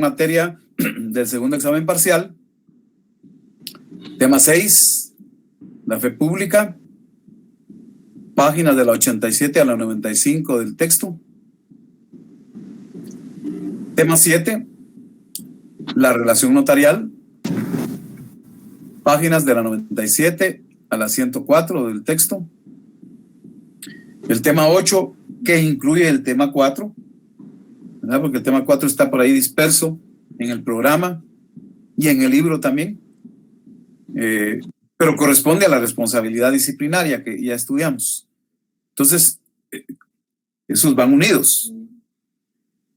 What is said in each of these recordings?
materia del segundo examen parcial. Tema 6, la fe pública, páginas de la 87 a la 95 del texto. Tema 7, la relación notarial, páginas de la 97 a la 104 del texto. El tema 8, que incluye el tema 4, ¿verdad? Porque el tema 4 está por ahí disperso en el programa y en el libro también, pero corresponde a la responsabilidad disciplinaria que ya estudiamos. Entonces, esos van unidos.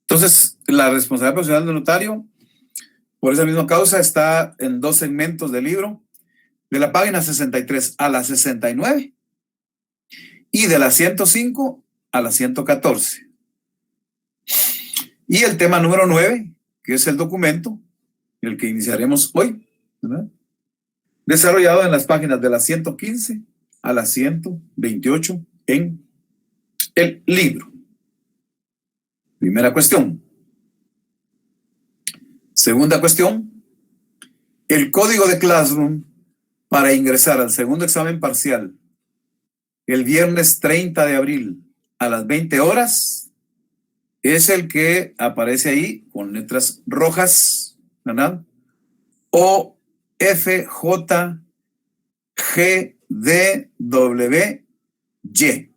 Entonces, la responsabilidad profesional del notario, por esa misma causa, está en 2 segmentos del libro, de la página 63 a la 69 y de la 105 a la 114. Y el tema número 9, que es el documento, el que iniciaremos hoy, ¿verdad? Desarrollado en las páginas de la 115 a la 128 en el libro. Primera cuestión. Segunda cuestión. El código de Classroom para ingresar al segundo examen parcial el viernes 30 de abril a las 20 horas es el que aparece ahí con letras rojas, ¿verdad? O F, J, G, D, W, Y.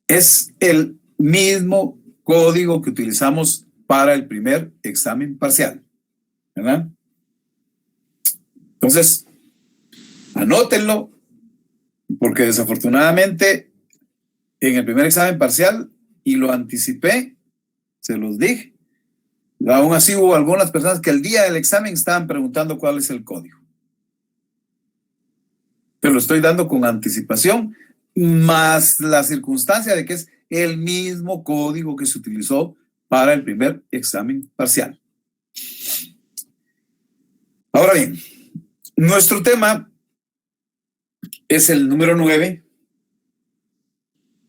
Es el mismo código que utilizamos para el primer examen parcial, ¿verdad? Entonces, anótenlo, porque desafortunadamente en el primer examen parcial, y lo anticipé, se los dije, aún así hubo algunas personas que el día del examen estaban preguntando cuál es el código. Pero lo estoy dando con anticipación, más la circunstancia de que es el mismo código que se utilizó para el primer examen parcial. Ahora bien, nuestro tema es el número 9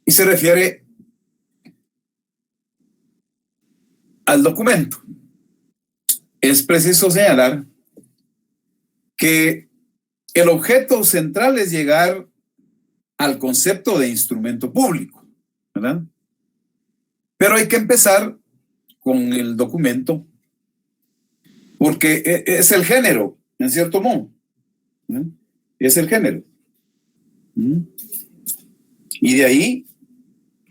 y se refiere al documento. Es preciso señalar que el objeto central es llegar al concepto de instrumento público, ¿verdad? Pero hay que empezar con el documento porque es el género, en cierto modo, ¿no? Es el género. Y de ahí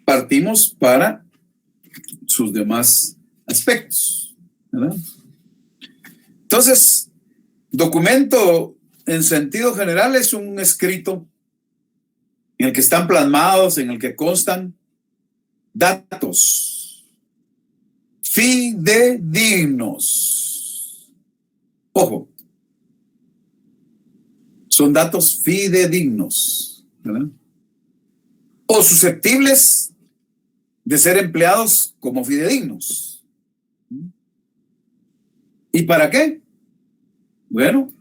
partimos para sus demás aspectos, ¿verdad? Entonces, documento en sentido general es un escrito en el que están plasmados, en el que constan datos fidedignos. Ojo, son datos fidedignos, ¿verdad? O susceptibles de ser empleados como fidedignos. ¿Y para qué? Bueno,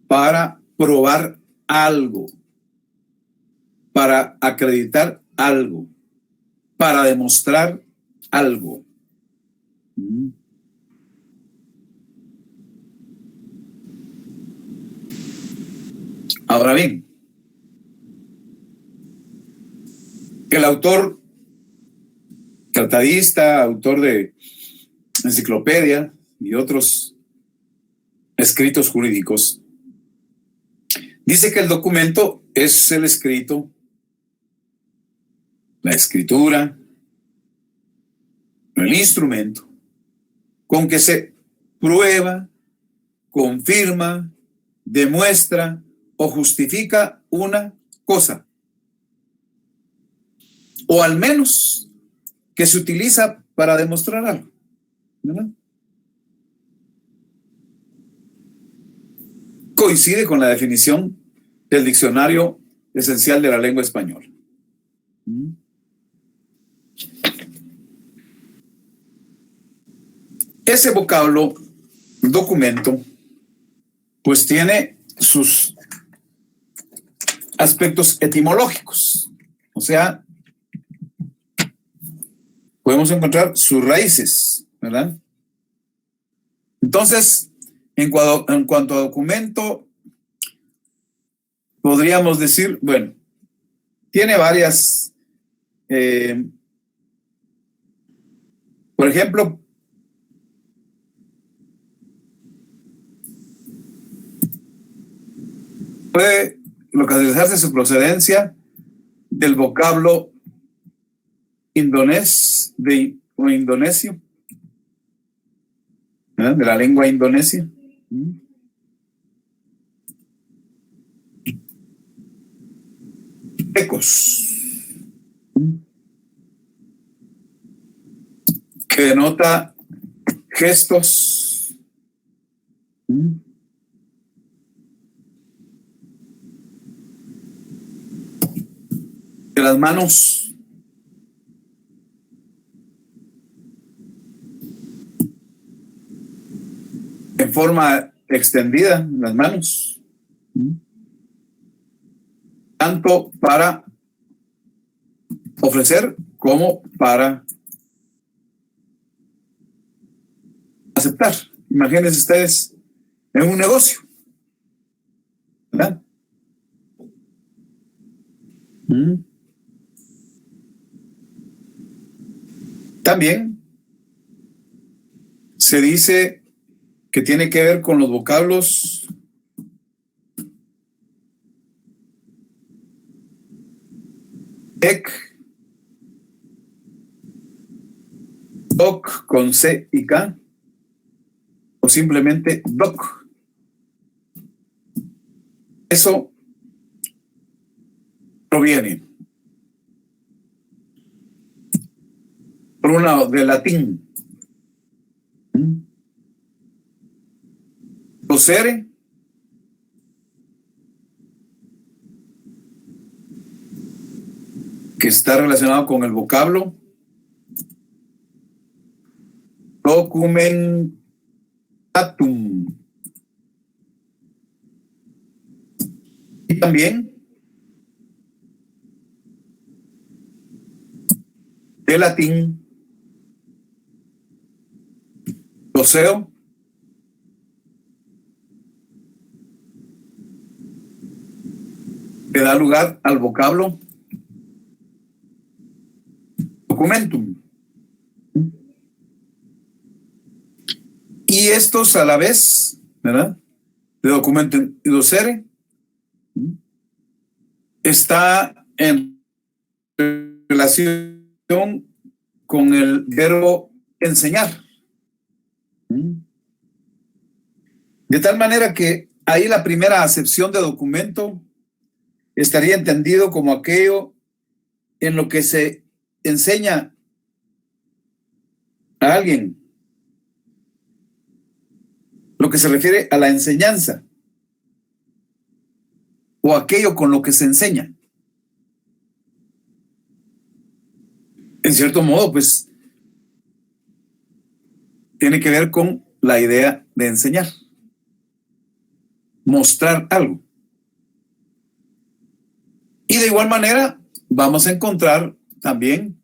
para probar algo, para acreditar algo, para demostrar algo. Ahora bien, el autor tratadista, autor de enciclopedia y otros escritos jurídicos, dice que el documento es el escrito, la escritura, el instrumento con que se prueba, confirma, demuestra o justifica una cosa, o al menos que se utiliza para demostrar algo, ¿verdad? Coincide con la definición del diccionario esencial de la lengua española. Ese vocablo, documento, pues tiene sus aspectos etimológicos, o sea, podemos encontrar sus raíces, ¿verdad? Entonces, en cuanto a documento, podríamos decir, bueno, tiene varias, por ejemplo, puede localizarse su procedencia del vocablo indonés o indonesio, ¿verdad? De la lengua indonesia. Ecos, que denota gestos, de las manos, en forma extendida, las manos, tanto para ofrecer como para aceptar. Imagínense ustedes en un negocio, ¿verdad? También se dice que tiene que ver con los vocablos ek, doc con C y K, o simplemente doc. Eso proviene, por un lado, del latín docere, que está relacionado con el vocablo documentatum, y también de latín doceo, que da lugar al vocablo documentum. Y estos a la vez, ¿verdad? De documentum y docere, está en relación con el verbo enseñar. De tal manera que ahí la primera acepción de documento estaría entendido como aquello en lo que se enseña a alguien, lo que se refiere a la enseñanza, o aquello con lo que se enseña. En cierto modo, pues, tiene que ver con la idea de enseñar, mostrar algo. Y de igual manera, vamos a encontrar también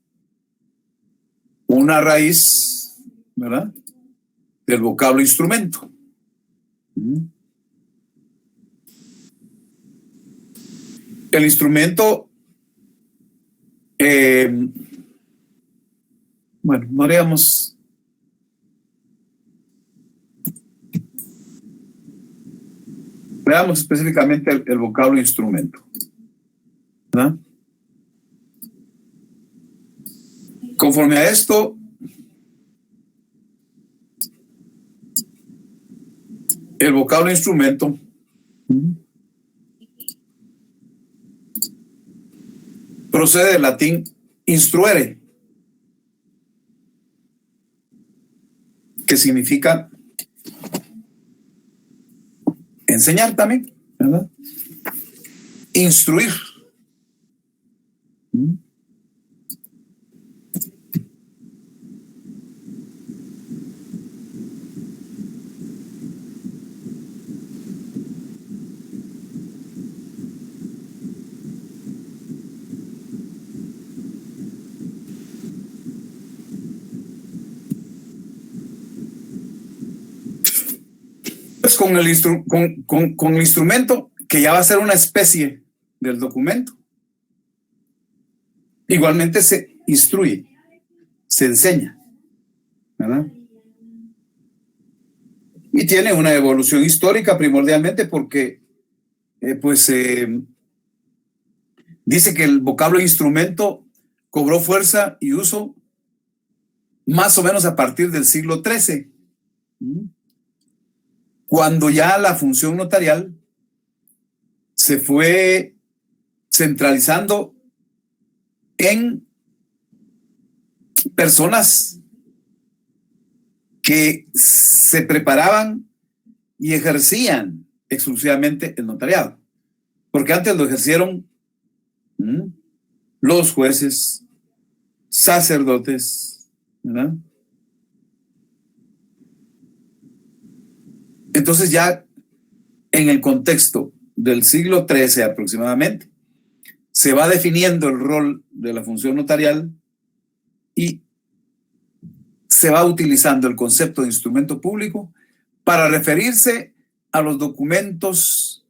una raíz, ¿verdad?, del vocablo instrumento. El instrumento, bueno, no haríamos... Veamos específicamente el vocablo instrumento, ¿verdad? Conforme a esto, el vocablo instrumento procede del latín instruere, que significa enseñar también, ¿verdad? Instruir. Pues con el instrumento que ya va a ser una especie del documento. Igualmente se instruye, se enseña, ¿verdad? Y tiene una evolución histórica primordialmente porque, dice que el vocablo instrumento cobró fuerza y uso más o menos a partir del siglo XIII, cuando ya la función notarial se fue centralizando en personas que se preparaban y ejercían exclusivamente el notariado, porque antes lo ejercieron los jueces, sacerdotes, ¿verdad? Entonces ya en el contexto del siglo XIII aproximadamente, se va definiendo el rol de la función notarial y se va utilizando el concepto de instrumento público para referirse a los documentos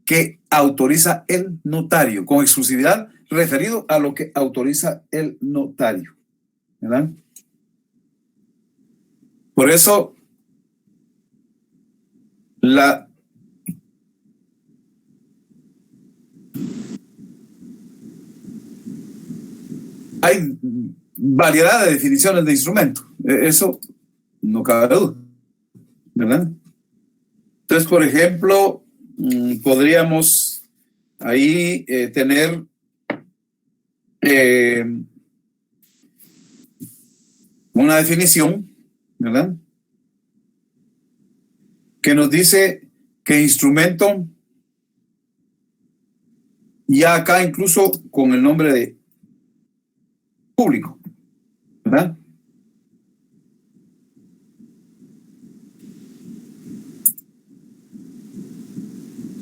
que autoriza el notario, con exclusividad referido a lo que autoriza el notario, ¿verdad? Por eso, hay variedad de definiciones de instrumento, eso no cabe duda, ¿verdad? Entonces, por ejemplo, podríamos ahí tener una definición, ¿verdad? Que nos dice que instrumento, ya acá incluso con el nombre de público, ¿verdad?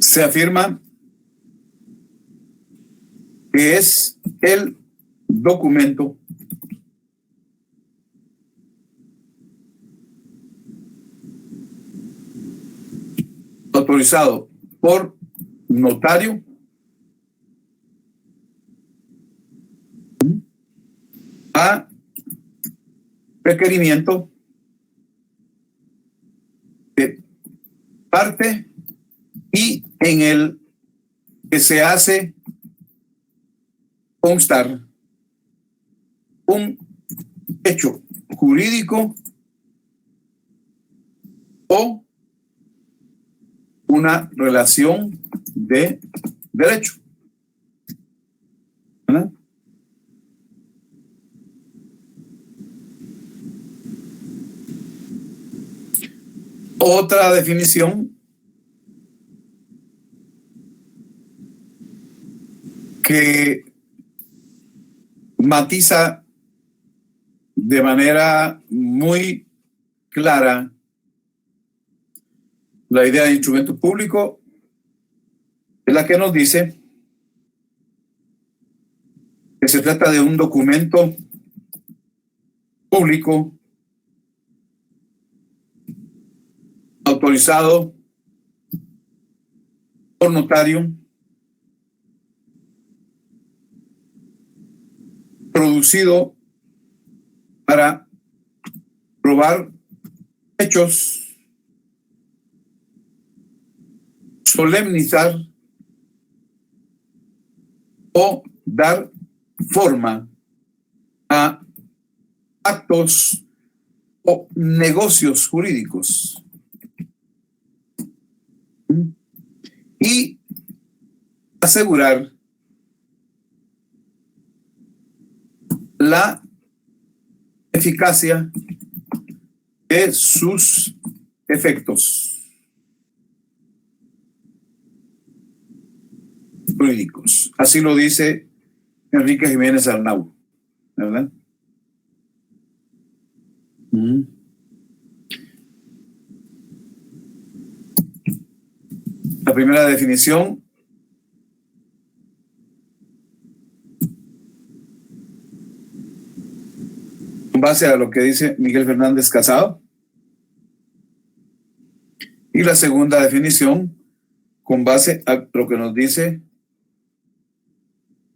Se afirma que es el documento autorizado por notario a requerimiento de parte y en el que se hace constar un hecho jurídico o una relación de derecho, ¿verdad? Otra definición que matiza de manera muy clara la idea de instrumento público es la que nos dice que se trata de un documento público autorizado por notario, producido para probar hechos, solemnizar o dar forma a actos o negocios jurídicos. Y asegurar la eficacia de sus efectos jurídicos. Así lo dice Enrique Jiménez Arnau, ¿verdad? La primera definición en base a lo que dice Miguel Fernández Casado, Y la segunda definición, con base a lo que nos dice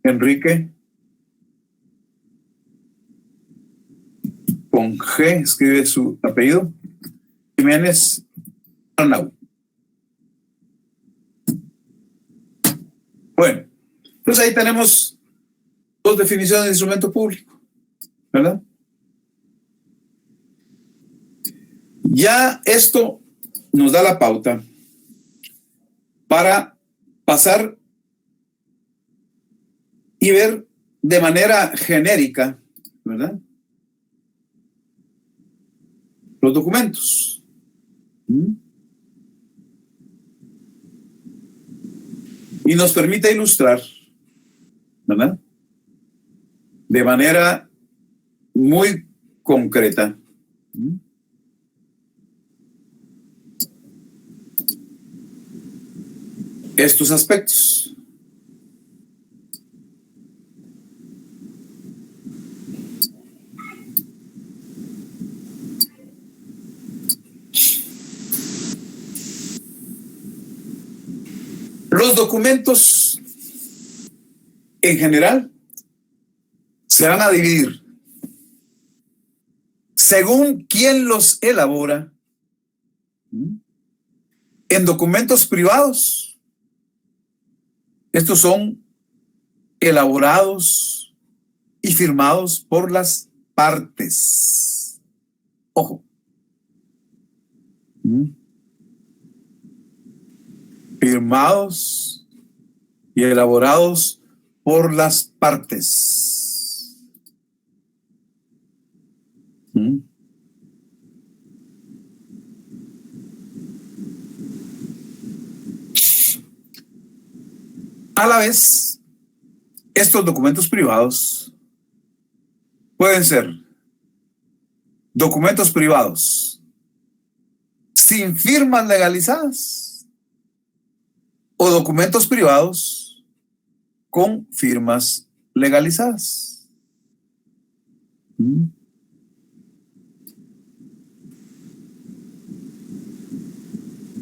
Enrique, con G, escribe su apellido, Jiménez Arnau. Bueno, entonces ahí tenemos dos definiciones de instrumento público, ¿verdad? Ya esto nos da la pauta para pasar y ver de manera genérica, ¿verdad?, los documentos. Y nos permite ilustrar, ¿verdad?, de manera muy concreta estos aspectos. Los documentos en general se van a dividir según quién los elabora en documentos privados. Estos son elaborados y firmados por las partes. Ojo. Firmados y elaborados por las partes. A la vez, estos documentos privados pueden ser documentos privados sin firmas legalizadas o documentos privados con firmas legalizadas.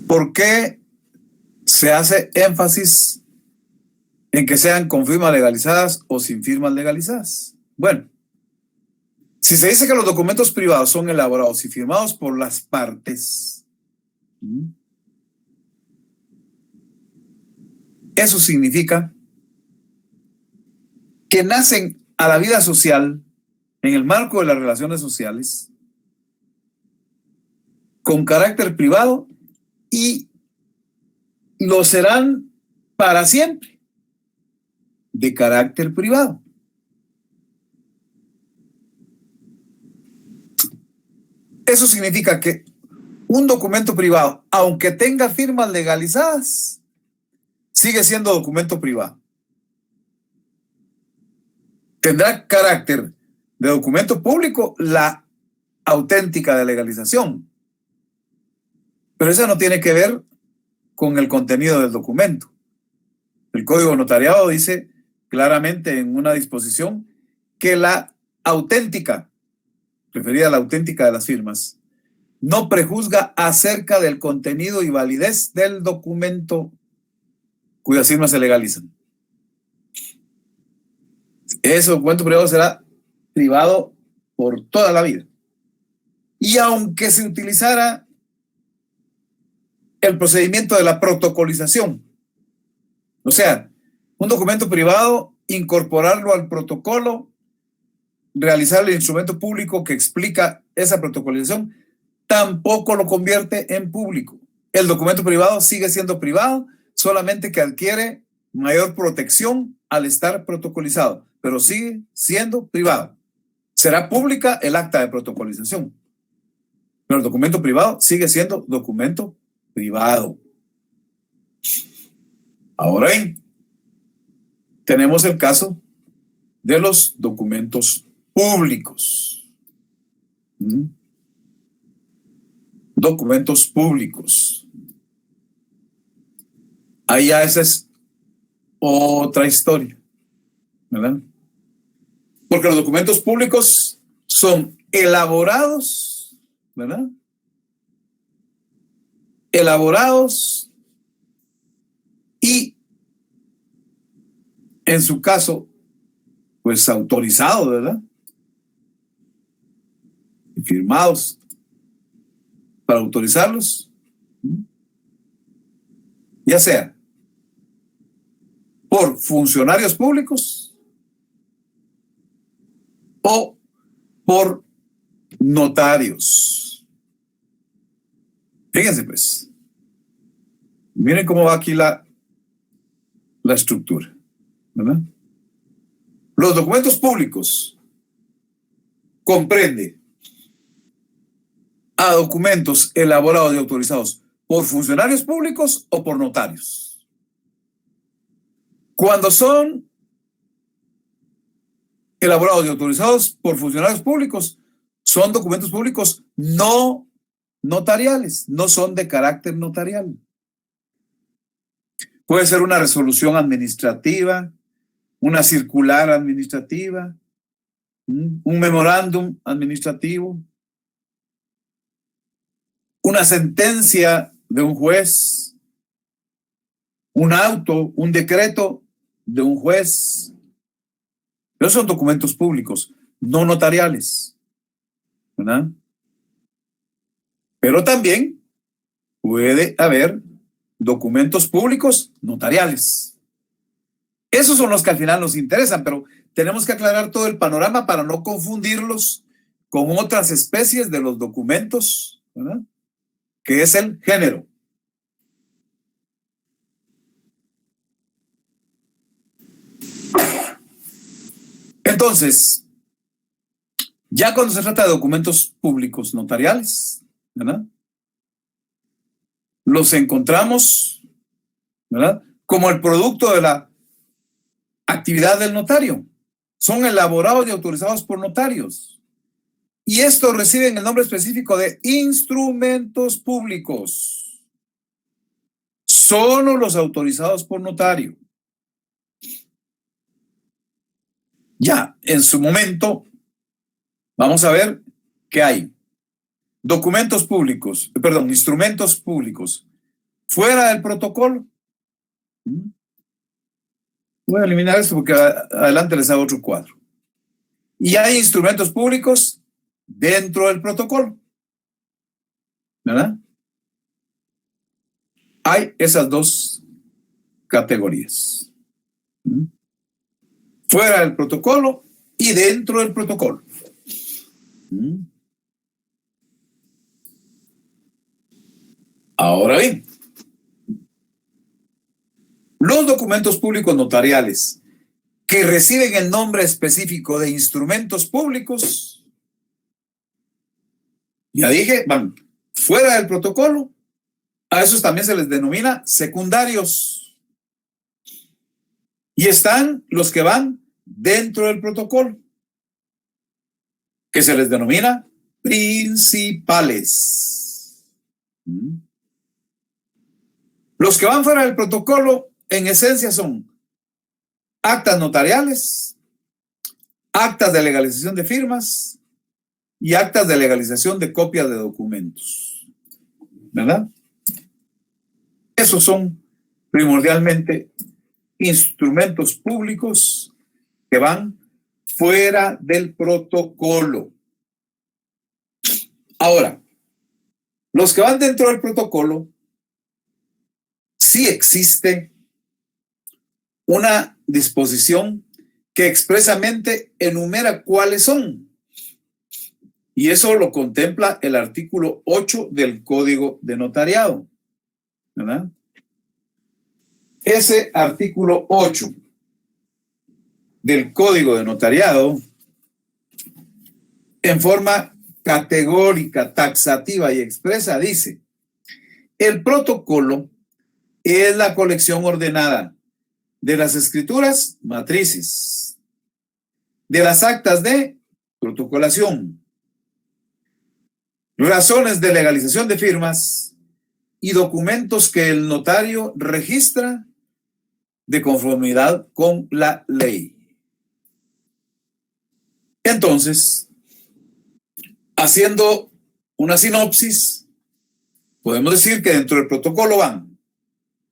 ¿Por qué se hace énfasis en que sean con firmas legalizadas o sin firmas legalizadas? Bueno, si se dice que los documentos privados son elaborados y firmados por las partes, eso significa que nacen a la vida social en el marco de las relaciones sociales con carácter privado y lo serán para siempre de carácter privado. Eso significa que un documento privado, aunque tenga firmas legalizadas, sigue siendo documento privado. Tendrá carácter de documento público la auténtica de legalización, pero eso no tiene que ver con el contenido del documento. El Código Notariado dice claramente en una disposición que la auténtica, referida a la auténtica de las firmas, no prejuzga acerca del contenido y validez del documento cuyas firmas se legalizan. Ese documento privado será privado por toda la vida. Y aunque se utilizara el procedimiento de la protocolización, o sea, un documento privado, incorporarlo al protocolo, realizar el instrumento público que explica esa protocolización, tampoco lo convierte en público. El documento privado sigue siendo privado, solamente que adquiere mayor protección al estar protocolizado, pero sigue siendo privado. Será pública el acta de protocolización, pero el documento privado sigue siendo documento privado. Ahora bien, tenemos el caso de los documentos públicos. Documentos públicos. Ahí ya esa es otra historia, ¿verdad? Porque los documentos públicos son elaborados, ¿verdad?, elaborados y, en su caso, pues autorizados, ¿verdad? Y firmados para autorizarlos, ya sea por funcionarios públicos o por notarios. Fíjense pues, miren cómo va aquí la estructura, ¿verdad? Los documentos públicos comprende a documentos elaborados y autorizados por funcionarios públicos o por notarios. Cuando son elaborados y autorizados por funcionarios públicos, son documentos públicos no notariales, no son de carácter notarial. Puede ser una resolución administrativa, una circular administrativa, un memorándum administrativo, una sentencia de un juez, un auto, un decreto de un juez. Esos son documentos públicos, no notariales, ¿verdad? Pero también puede haber documentos públicos notariales. Esos son los que al final nos interesan, pero tenemos que aclarar todo el panorama para no confundirlos con otras especies de los documentos, ¿verdad? Que es el género. Entonces, ya cuando se trata de documentos públicos notariales, ¿verdad? Los encontramos, ¿verdad? Como el producto de la actividad del notario. Son elaborados y autorizados por notarios. Y estos reciben el nombre específico de instrumentos públicos. Solo los autorizados por notario. Ya, en su momento, vamos a ver qué hay. Documentos públicos, perdón, instrumentos públicos fuera del protocolo. Voy a eliminar esto porque adelante les hago otro cuadro. Y hay instrumentos públicos dentro del protocolo, ¿verdad? Hay esas dos categorías. Fuera del protocolo y dentro del protocolo. Ahora bien, los documentos públicos notariales que reciben el nombre específico de instrumentos públicos, ya dije, van fuera del protocolo. A esos también se les denomina secundarios. Y están los que van dentro del protocolo, que se les denomina principales. Los que van fuera del protocolo, en esencia, son actas notariales, actas de legalización de firmas y actas de legalización de copias de documentos, ¿verdad? Esos son primordialmente instrumentos públicos que van fuera del protocolo. Ahora, los que van dentro del protocolo, sí existe una disposición que expresamente enumera cuáles son. Y eso lo contempla el artículo 8 del Código de Notariado, ¿verdad? Ese artículo 8 del Código de Notariado, en forma categórica, taxativa y expresa, dice: el protocolo es la colección ordenada de las escrituras matrices, de las actas de protocolación, razones de legalización de firmas y documentos que el notario registra de conformidad con la ley. Entonces, haciendo una sinopsis, podemos decir que dentro del protocolo van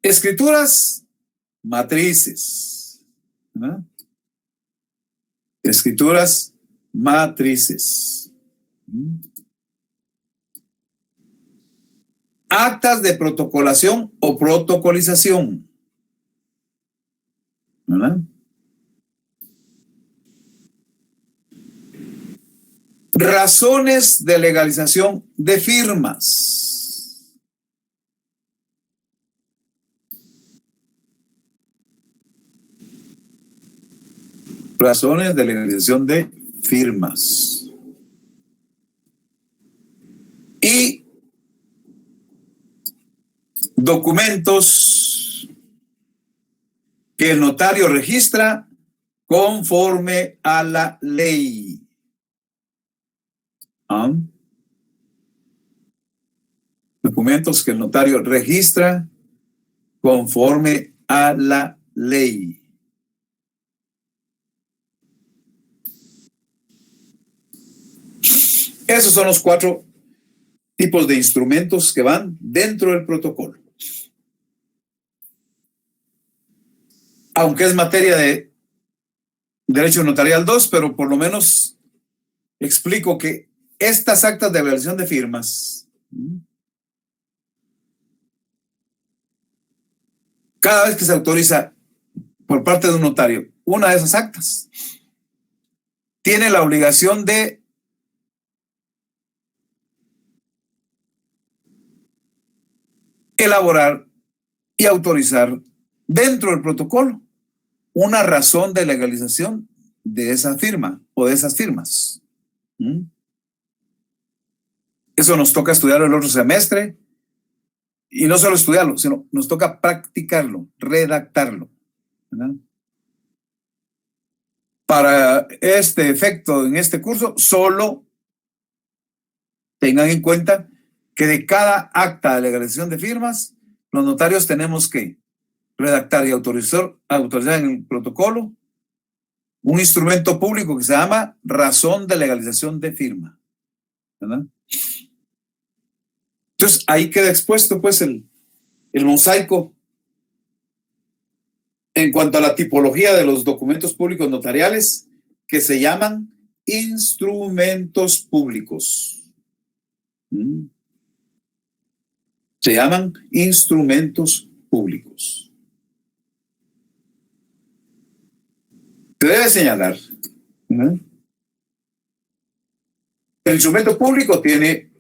escrituras matrices, ¿verdad? Escrituras matrices. Actas de protocolación o protocolización, ¿verdad? Razones de legalización de firmas. Razones de legalización de firmas. Y documentos que el notario registra conforme a la ley. Documentos que el notario registra conforme a la ley. Esos son los 4 tipos de instrumentos que van dentro del protocolo. Aunque es materia de Derecho Notarial 2, pero por lo menos explico que estas actas de legalización de firmas, cada vez que se autoriza por parte de un notario una de esas actas, tiene la obligación de elaborar y autorizar dentro del protocolo una razón de legalización de esa firma o de esas firmas. Eso nos toca estudiarlo el otro semestre, y no solo estudiarlo, sino nos toca practicarlo, redactarlo, ¿verdad? Para este efecto en este curso, solo tengan en cuenta que de cada acta de legalización de firmas, los notarios tenemos que redactar y autorizar en el protocolo un instrumento público que se llama razón de legalización de firma, ¿verdad? Entonces, ahí queda expuesto pues el mosaico en cuanto a la tipología de los documentos públicos notariales que se llaman instrumentos públicos. Se llaman instrumentos públicos. Se debe señalar, ¿no? El instrumento público tiene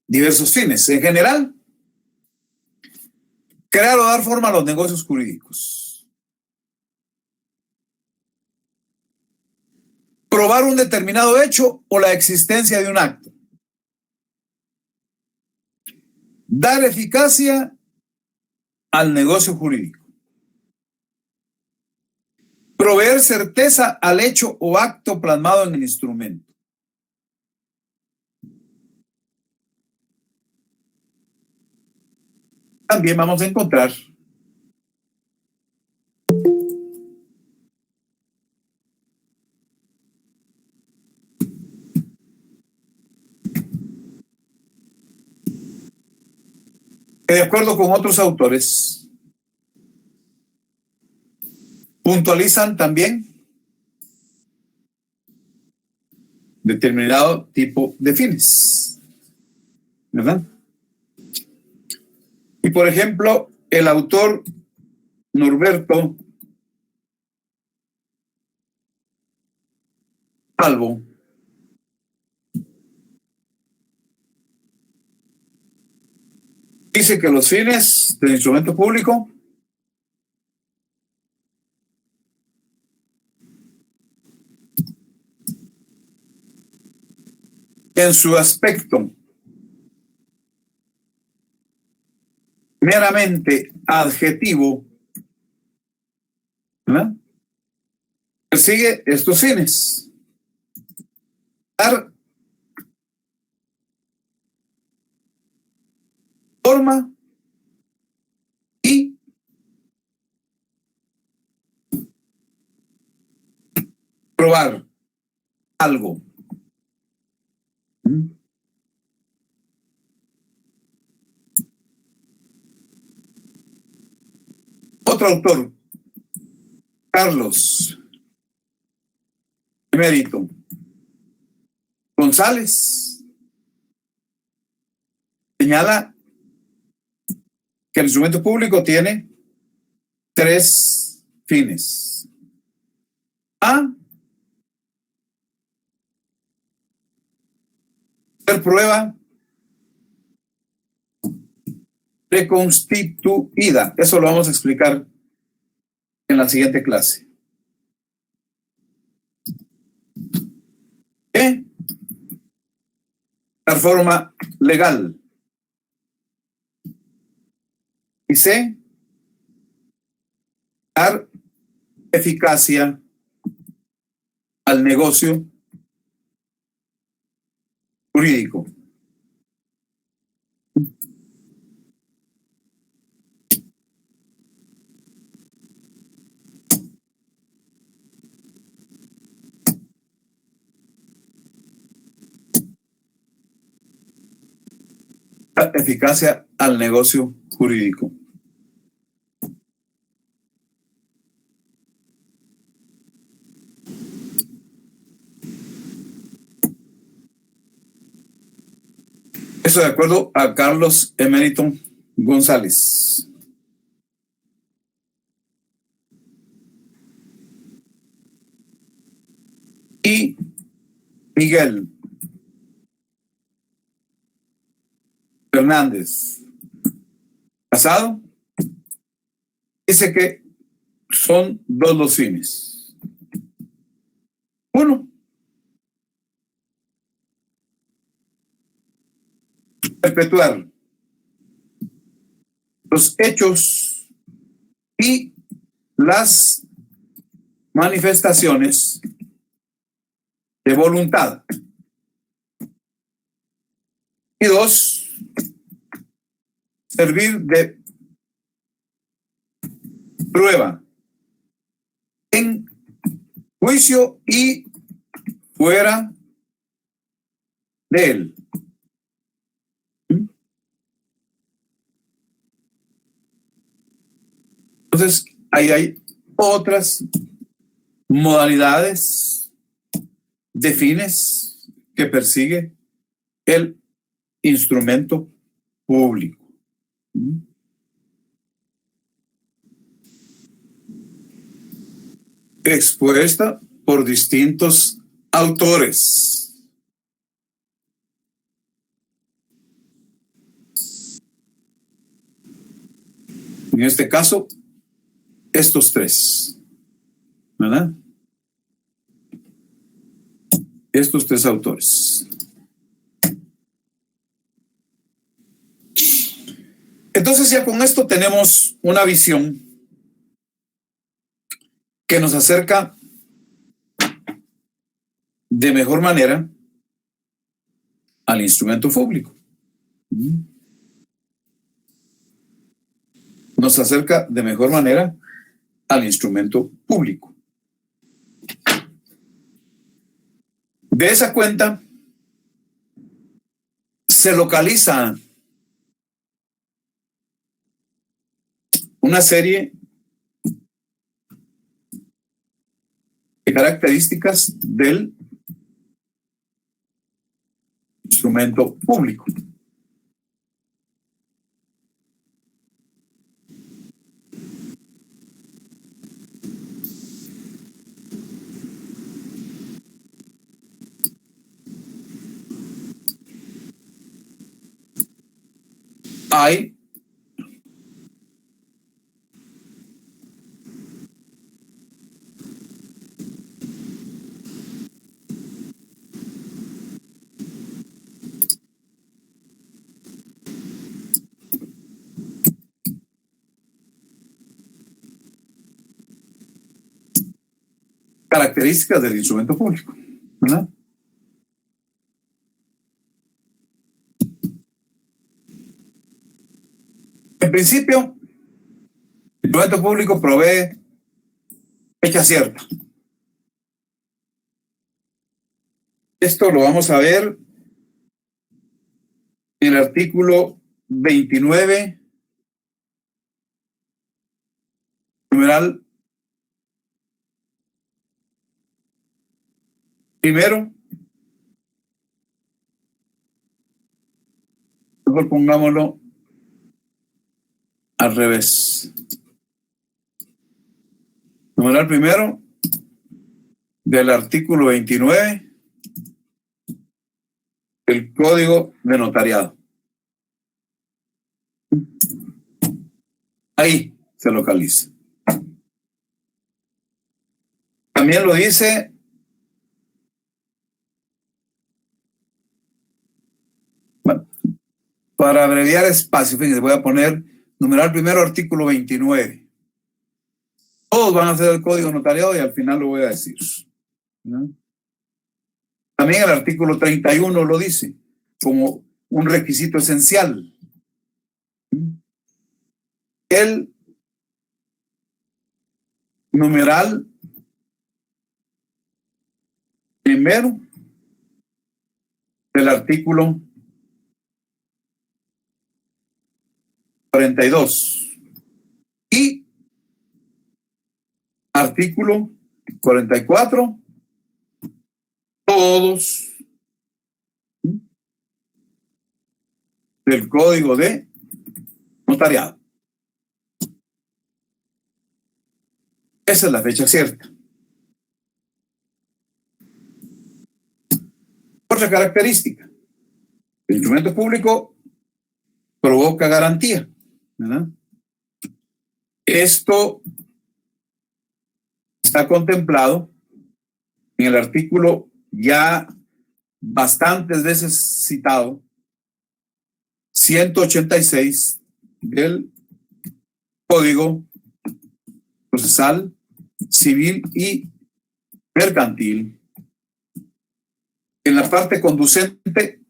diversos fines. En general, crear o dar forma a los negocios jurídicos. Probar un determinado hecho o la existencia de un acto. Dar eficacia al negocio jurídico. Proveer certeza al hecho o acto plasmado en el instrumento. También vamos a encontrar que, de acuerdo con otros autores, puntualizan también determinado tipo de fines, ¿verdad? Y por ejemplo, el autor Norberto Calvo dice que los fines del instrumento público en su aspecto meramente adjetivo, ¿verdad?, persigue estos fines: dar forma y probar algo. Otro autor, Carlos Emérito González, señala que el instrumento público tiene tres fines. A, ser prueba reconstituida. Eso lo vamos a explicar en la siguiente clase. B, dar forma legal. Y C, dar eficacia al negocio jurídico. Dar eficacia al negocio jurídico. Eso de acuerdo a Carlos Emérito González. Y Miguel Fernández Casado dice que son dos los fines. Uno, perpetuar los hechos y las manifestaciones de voluntad. Y dos, servir de prueba en juicio y fuera de él. Entonces, ahí hay otras modalidades de fines que persigue el instrumento público. Expuesta por distintos autores. En este caso, estos tres, ¿verdad? Estos tres autores. Entonces ya con esto tenemos una visión que nos acerca de mejor manera al instrumento público. Nos acerca de mejor manera al instrumento público. De esa cuenta se localiza una serie de características del instrumento público. Hay características del instrumento público, ¿verdad? En principio, el instrumento público provee fecha cierta. Esto lo vamos a ver en el artículo 29 Numeral primero, mejor pongámoslo al revés. Numeral primero del artículo 29 del Código de Notariado. Ahí se localiza. También lo dice para abreviar espacio. Fíjense, voy a poner numeral primero artículo 29. Todos van a hacer el código notariado y al final lo voy a decir, ¿no? También el artículo 31 lo dice como un requisito esencial. El numeral primero del artículo 42 y artículo 44, todos del Código de Notariado. Esa es la fecha cierta. Otra característica: el instrumento público provoca garantía, ¿verdad? Esto está contemplado en el artículo ya bastantes veces citado 186 del Código Procesal Civil y Mercantil. En la parte conducente,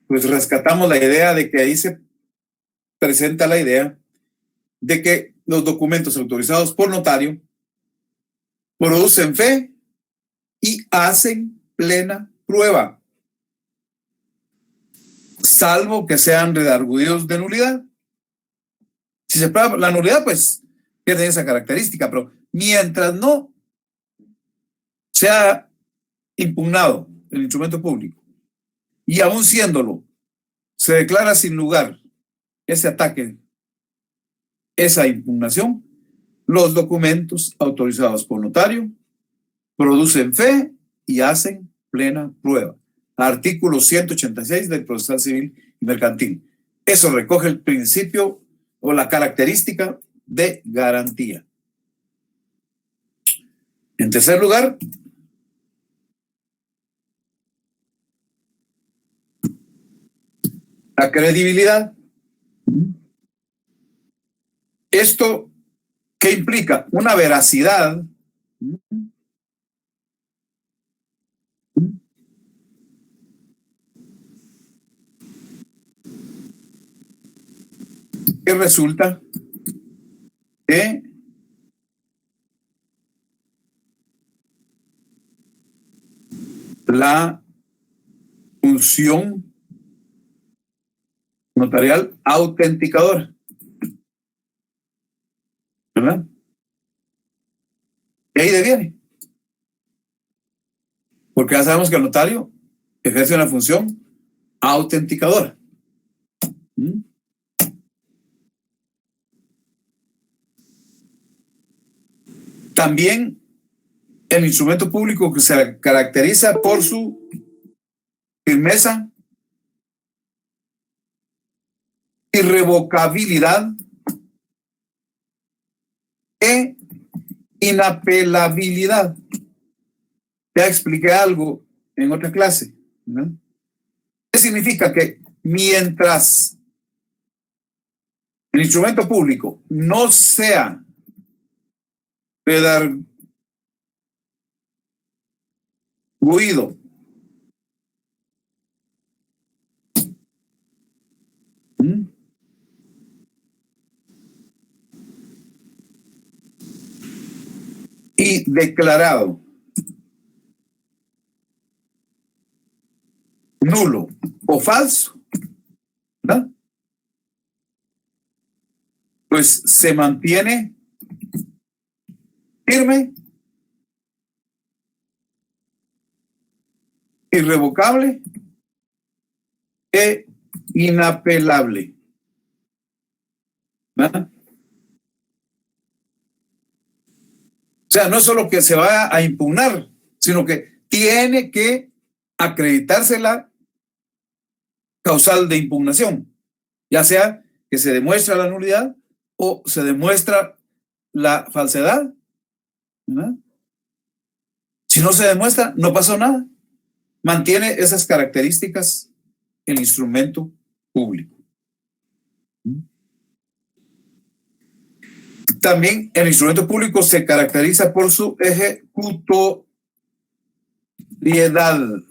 pues rescatamos la idea de que ahí se presenta la idea de que los documentos autorizados por notario producen fe y hacen plena prueba, salvo que sean redarguidos de nulidad. Si se prueba la nulidad, pues pierden esa característica, pero mientras no sea impugnado el instrumento público y aún siéndolo, se declara sin lugar ese ataque, esa impugnación, los documentos autorizados por notario producen fe y hacen plena prueba. Artículo 186 del Procesal Civil y Mercantil. Eso recoge el principio o la característica de garantía. En tercer lugar, la credibilidad. ¿Esto qué implica? Una veracidad que resulta de la función notarial autenticadora, ¿verdad? Y ahí deviene, porque ya sabemos que el notario ejerce una función autenticadora. También el instrumento público que se caracteriza por su firmeza, irrevocabilidad e inapelabilidad. Ya expliqué algo en otra clase, ¿no? ¿Qué significa? Que mientras el instrumento público no sea redarguido y declarado nulo o falso, ¿verdad? Pues se mantiene firme, irrevocable e inapelable. ¿Verdad? O sea, no es solo que se va a impugnar, sino que tiene que acreditarse la causal de impugnación, ya sea que se demuestra la nulidad o se demuestra la falsedad, ¿verdad? Si no se demuestra, no pasó nada. Mantiene esas características el instrumento público. También el instrumento público se caracteriza por su ejecutoriedad.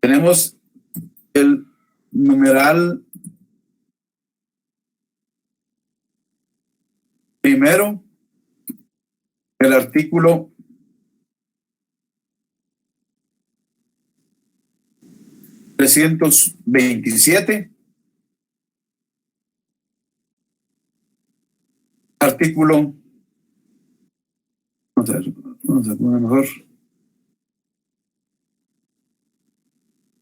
Tenemos el numeral primero, el artículo 327, artículo, vamos a poner mejor,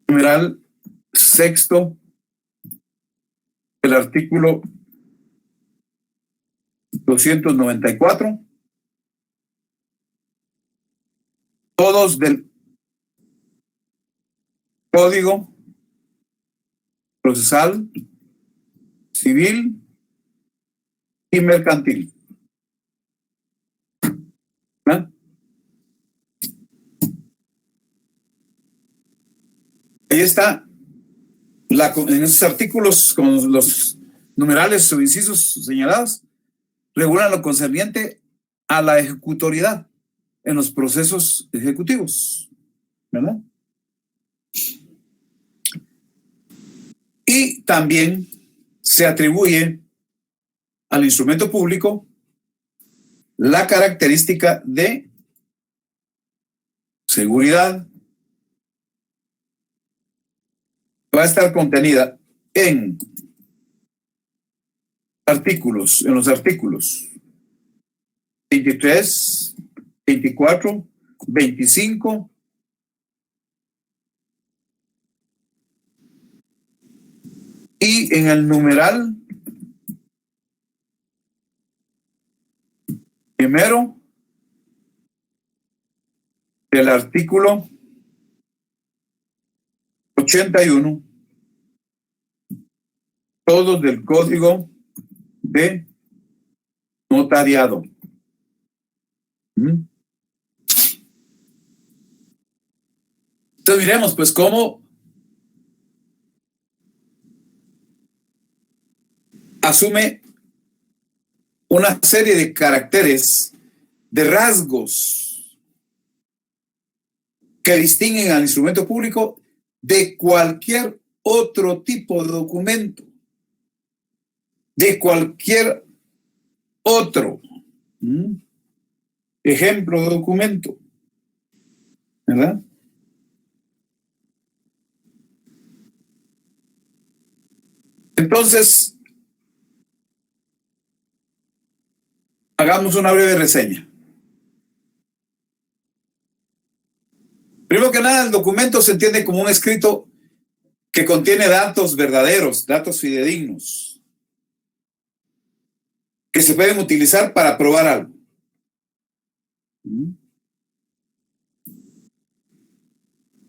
numeral sexto, el artículo 294, todos del Código Procesal Civil y Mercantil. ¿Ah? Ahí está, en esos artículos con los numerales o incisos señalados, regulan lo concerniente a la ejecutoriedad en los procesos ejecutivos, ¿verdad? Y también se atribuye al instrumento público la característica de seguridad. Va a estar contenida en los artículos 23, 24, 25 y en el numeral primero del artículo 81, todos del Código de Notariado. Entonces miremos pues cómo asume una serie de caracteres, de rasgos que distinguen al instrumento público de cualquier otro tipo de documento, de cualquier otro ejemplo de documento, ¿verdad? Entonces, hagamos una breve reseña. Primero que nada, el documento se entiende como un escrito que contiene datos verdaderos, datos fidedignos, que se pueden utilizar para probar algo.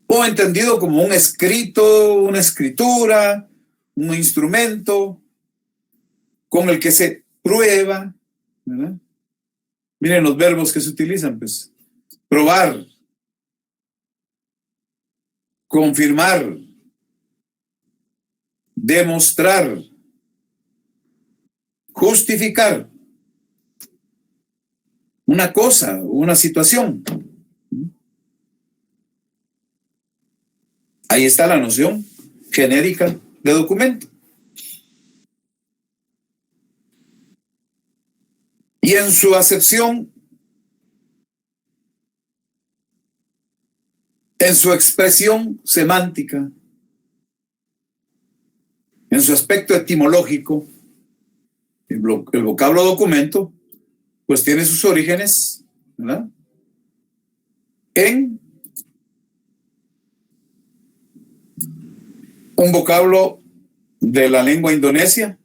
O entendido como un escrito, una escritura, un instrumento con el que se prueba, ¿verdad? Miren los verbos que se utilizan, pues. Probar, confirmar, demostrar, justificar una cosa, una situación. Ahí está la noción genérica de documento. Y en su acepción, en su expresión semántica, en su aspecto etimológico, El vocablo documento, pues tiene sus orígenes, ¿verdad?, en un vocablo de la lengua indonesia,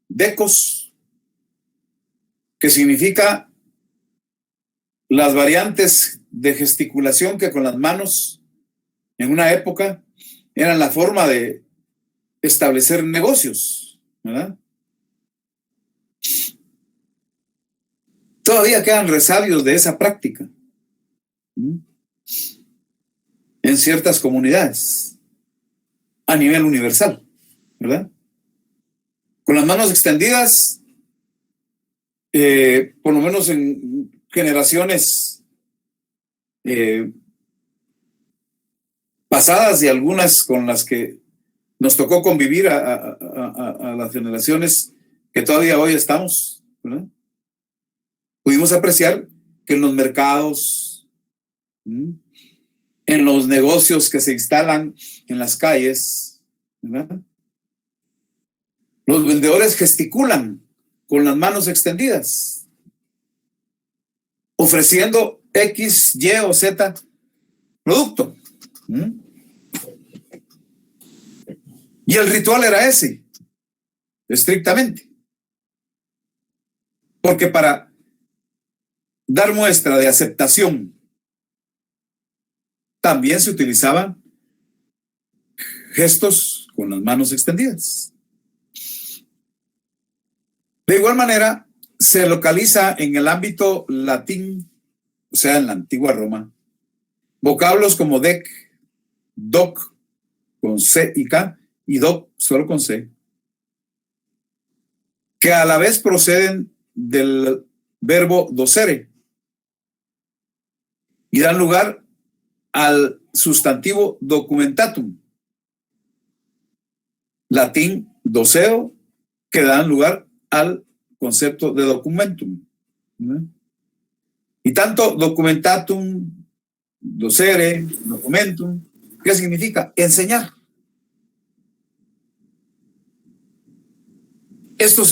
decos, que significa las variantes de gesticulación que con las manos en una época eran la forma de establecer negocios, ¿verdad? Todavía quedan resabios de esa práctica en ciertas comunidades a nivel universal, ¿verdad? Con las manos extendidas, por lo menos en generaciones pasadas y algunas con las que nos tocó convivir a las generaciones que todavía hoy estamos, ¿verdad?, pudimos apreciar que en los mercados, en los negocios que se instalan en las calles, ¿verdad?, los vendedores gesticulan con las manos extendidas, ofreciendo X, Y o Z producto. Y el ritual era ese, estrictamente. Porque para dar muestra de aceptación también se utilizaban gestos con las manos extendidas. De igual manera, se localiza en el ámbito latín, o sea, en la antigua Roma, vocablos como dec, doc, con C y K, y doc solo con C, que a la vez proceden del verbo docere y dan lugar al sustantivo documentatum, latín doceo, que dan lugar al concepto de documentum. Y tanto documentatum, docere, documentum, ¿qué significa? Enseñar. Esto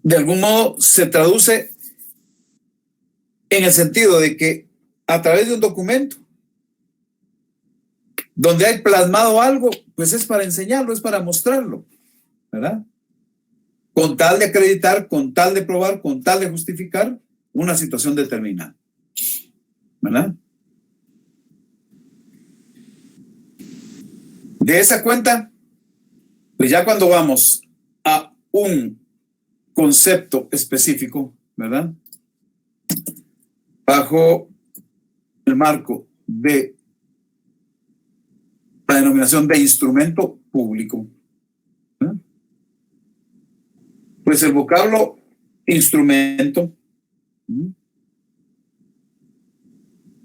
de algún modo se traduce en el sentido de que a través de un documento donde hay plasmado algo, pues es para enseñarlo, es para mostrarlo, ¿verdad? Con tal de acreditar, con tal de probar, con tal de justificar una situación determinada, ¿verdad? De esa cuenta, pues ya cuando vamos a un concepto específico, ¿verdad?, bajo el marco de la denominación de instrumento público, ¿verdad?, pues el vocablo instrumento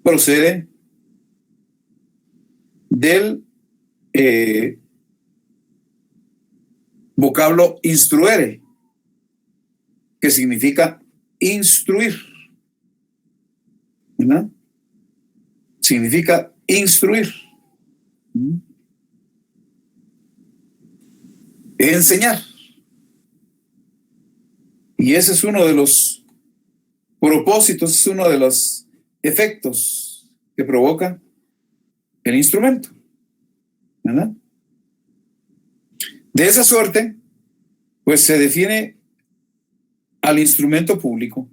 procede del vocablo instruere, que significa instruir, ¿verdad? Significa instruir, enseñar. Y ese es uno de los propósitos, es uno de los efectos que provoca el instrumento, ¿verdad? De esa suerte, pues se define al instrumento público,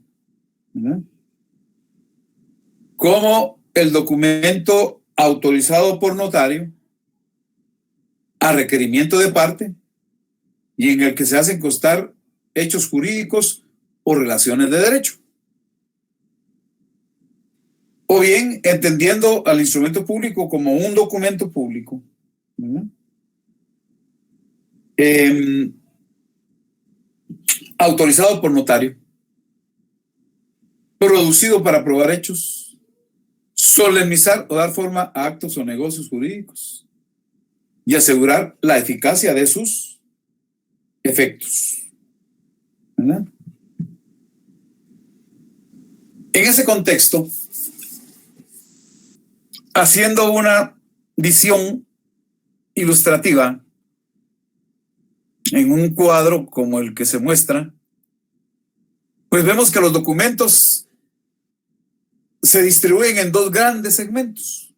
¿verdad?, como el documento autorizado por notario a requerimiento de parte y en el que se hacen constar hechos jurídicos o relaciones de derecho. O bien entendiendo al instrumento público como un documento público, ¿verdad?, autorizado por notario, producido para probar hechos, solemnizar o dar forma a actos o negocios jurídicos y asegurar la eficacia de sus efectos, ¿verdad? En ese contexto, haciendo una visión ilustrativa en un cuadro como el que se muestra, Pues vemos que los documentos se distribuyen en dos grandes segmentos.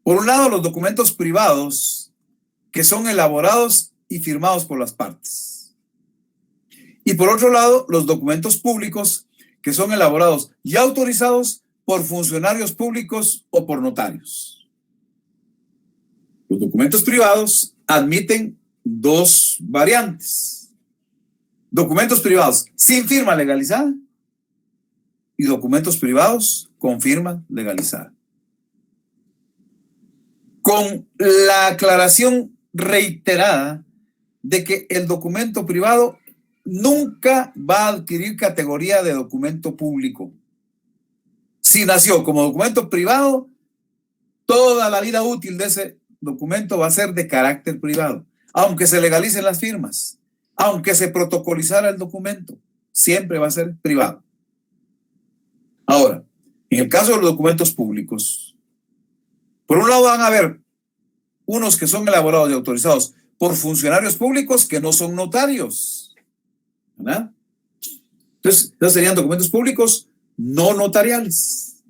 Por un lado, los documentos privados, que son elaborados y firmados por las partes. Y por otro lado, los documentos públicos, que son elaborados y autorizados por funcionarios públicos o por notarios. Los documentos privados admiten dos variantes: documentos privados sin firma legalizada y documentos privados con firma legalizada. Con la aclaración reiterada de que el documento privado nunca va a adquirir categoría de documento público. Si nació como documento privado, toda la vida útil de ese documento va a ser de carácter privado, aunque se legalicen las firmas, aunque se protocolizara el documento, siempre va a ser privado. Ahora, en el caso de los documentos públicos, por un lado van a haber unos que son elaborados y autorizados por funcionarios públicos que no son notarios, ¿verdad? Entonces, esos serían documentos públicos no notariales.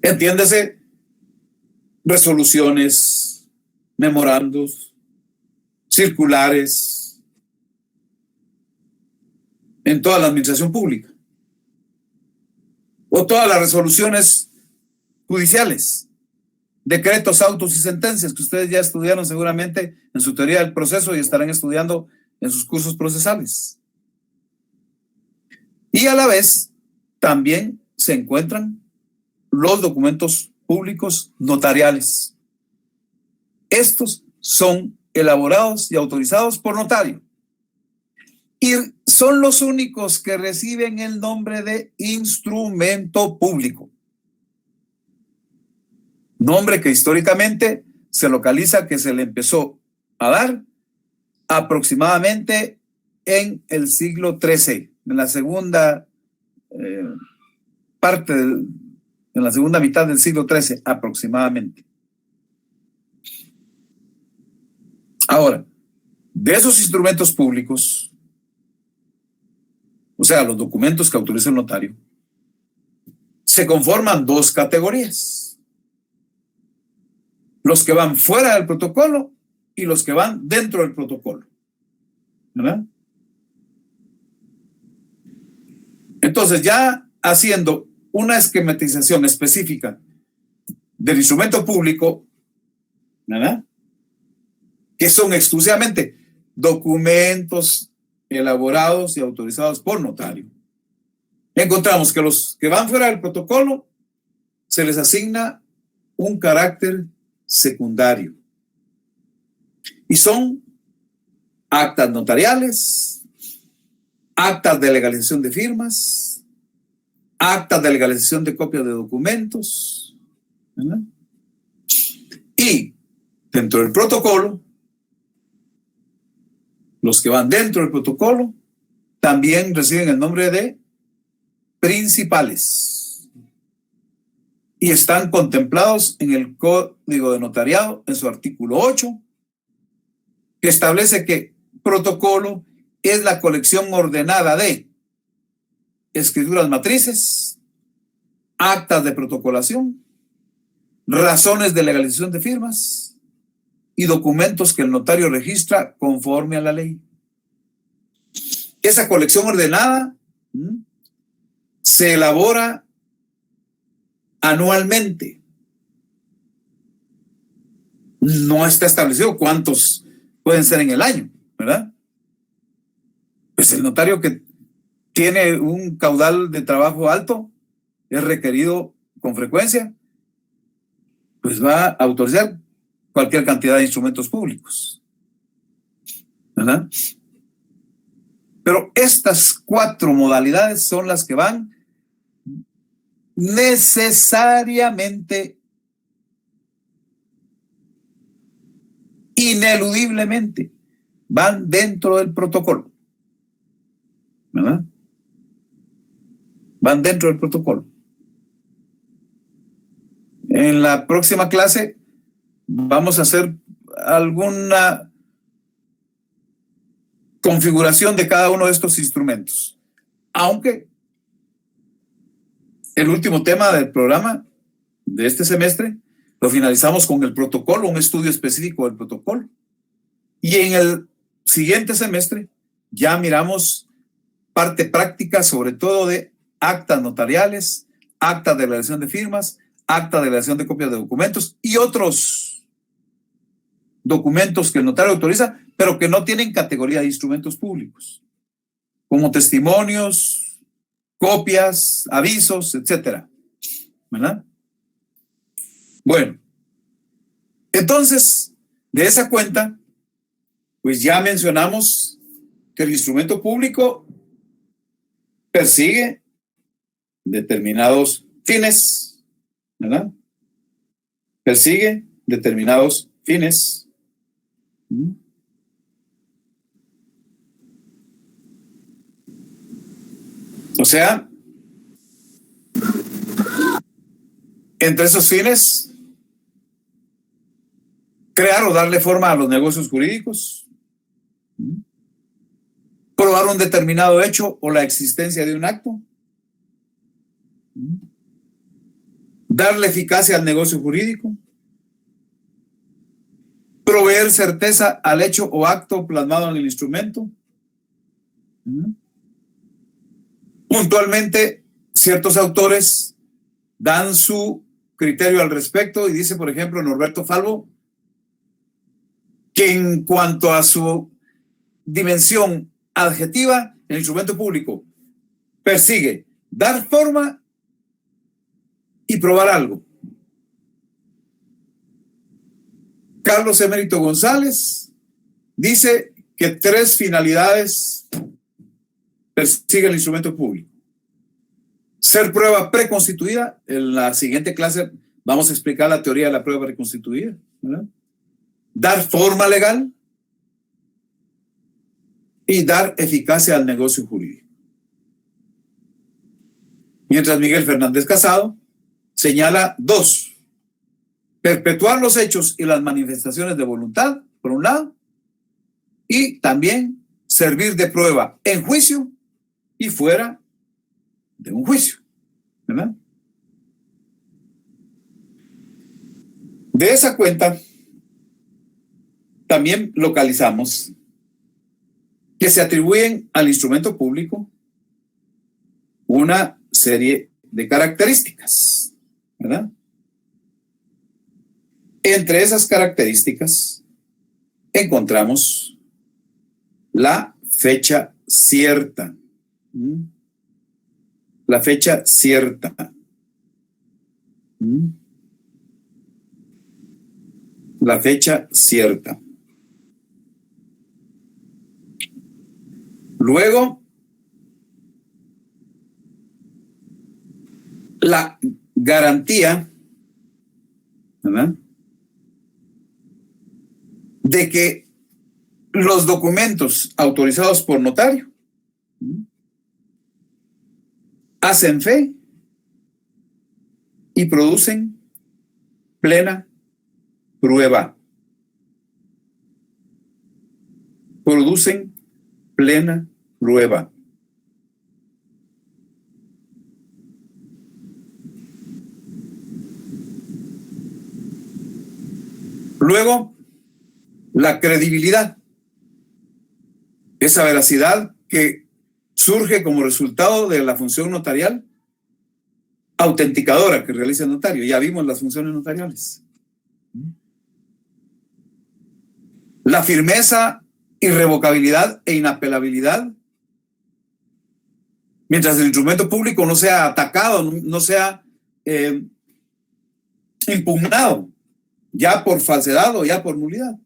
Entiéndese, resoluciones, memorandos, circulares, en toda la administración pública, o todas las resoluciones judiciales, decretos, autos y sentencias que ustedes ya estudiaron seguramente en su teoría del proceso y estarán estudiando en sus cursos procesales. Y a la vez también se encuentran los documentos públicos notariales. Estos son elaborados y autorizados por notario y son los únicos que reciben el nombre de instrumento público. Nombre que históricamente se localiza, que se le empezó a dar aproximadamente en el siglo XIII, en la segunda en la segunda mitad del siglo XIII aproximadamente. Ahora, de esos instrumentos públicos, o sea, los documentos que autoriza el notario, se conforman dos categorías: los que van fuera del protocolo y los que van dentro del protocolo, ¿verdad? Entonces, ya haciendo una esquematización específica del instrumento público, ¿verdad?, que son exclusivamente documentos elaborados y autorizados por notario, encontramos que los que van fuera del protocolo se les asigna un carácter secundario y son actas notariales, actas de legalización de firmas, actas de legalización de copias de documentos, ¿verdad? Y dentro del protocolo, los que van dentro del protocolo también reciben el nombre de principales y están contemplados en el Código de Notariado en su artículo 8, que establece que protocolo es la colección ordenada de escrituras matrices, actas de protocolación, razones de legalización de firmas y documentos que el notario registra conforme a la ley. Esa colección ordenada se elabora anualmente. No está establecido cuántos pueden ser en el año, ¿verdad? Pues el notario que tiene un caudal de trabajo alto, es requerido con frecuencia, pues va a autorizar cualquier cantidad de instrumentos públicos, ¿verdad? Pero estas cuatro modalidades son las que van necesariamente, ineludiblemente, van dentro del protocolo, ¿verdad? Van dentro del protocolo. En la próxima clase vamos a hacer alguna configuración de cada uno de estos instrumentos. Aunque el último tema del programa de este semestre lo finalizamos con el protocolo, un estudio específico del protocolo. Y en el siguiente semestre ya miramos parte práctica, sobre todo de actas notariales, actas de relación de firmas, acta de relación de copias de documentos y otros documentos que el notario autoriza, pero que no tienen categoría de instrumentos públicos, como testimonios, copias, avisos, etcétera. ¿Verdad? Bueno, entonces, de esa cuenta, pues ya mencionamos que el instrumento público persigue determinados fines, ¿verdad? Persigue determinados fines. O sea, entre esos fines, crear o darle forma a los negocios jurídicos, probar un determinado hecho o la existencia de un acto, darle eficacia al negocio jurídico, proveer certeza al hecho o acto plasmado en el instrumento. Puntualmente, ciertos autores dan su criterio al respecto y dice, por ejemplo, Norberto Falvo, que en cuanto a su dimensión adjetiva, el instrumento público persigue dar forma y probar algo. Carlos Emérito González dice que 3 finalidades persigue el instrumento público. Ser prueba preconstituida. En la siguiente clase vamos a explicar la teoría de la prueba preconstituida, ¿verdad? Dar forma legal y dar eficacia al negocio jurídico. Mientras Miguel Fernández Casado señala 2: perpetuar los hechos y las manifestaciones de voluntad, por un lado, y también servir de prueba en juicio y fuera de un juicio, ¿verdad? De esa cuenta, también localizamos que se atribuyen al instrumento público una serie de características, ¿verdad? Entre esas características encontramos la fecha cierta. La fecha cierta. La fecha cierta. Luego, la garantía, ¿verdad?, de que los documentos autorizados por notario hacen fe y producen plena prueba. Producen plena prueba. Luego, la credibilidad. Esa veracidad que surge como resultado de la función notarial autenticadora que realiza el notario. Ya vimos las funciones notariales. La firmeza, irrevocabilidad e inapelabilidad. Mientras el instrumento público no sea atacado, no sea impugnado, ya por falsedad o ya por nulidad.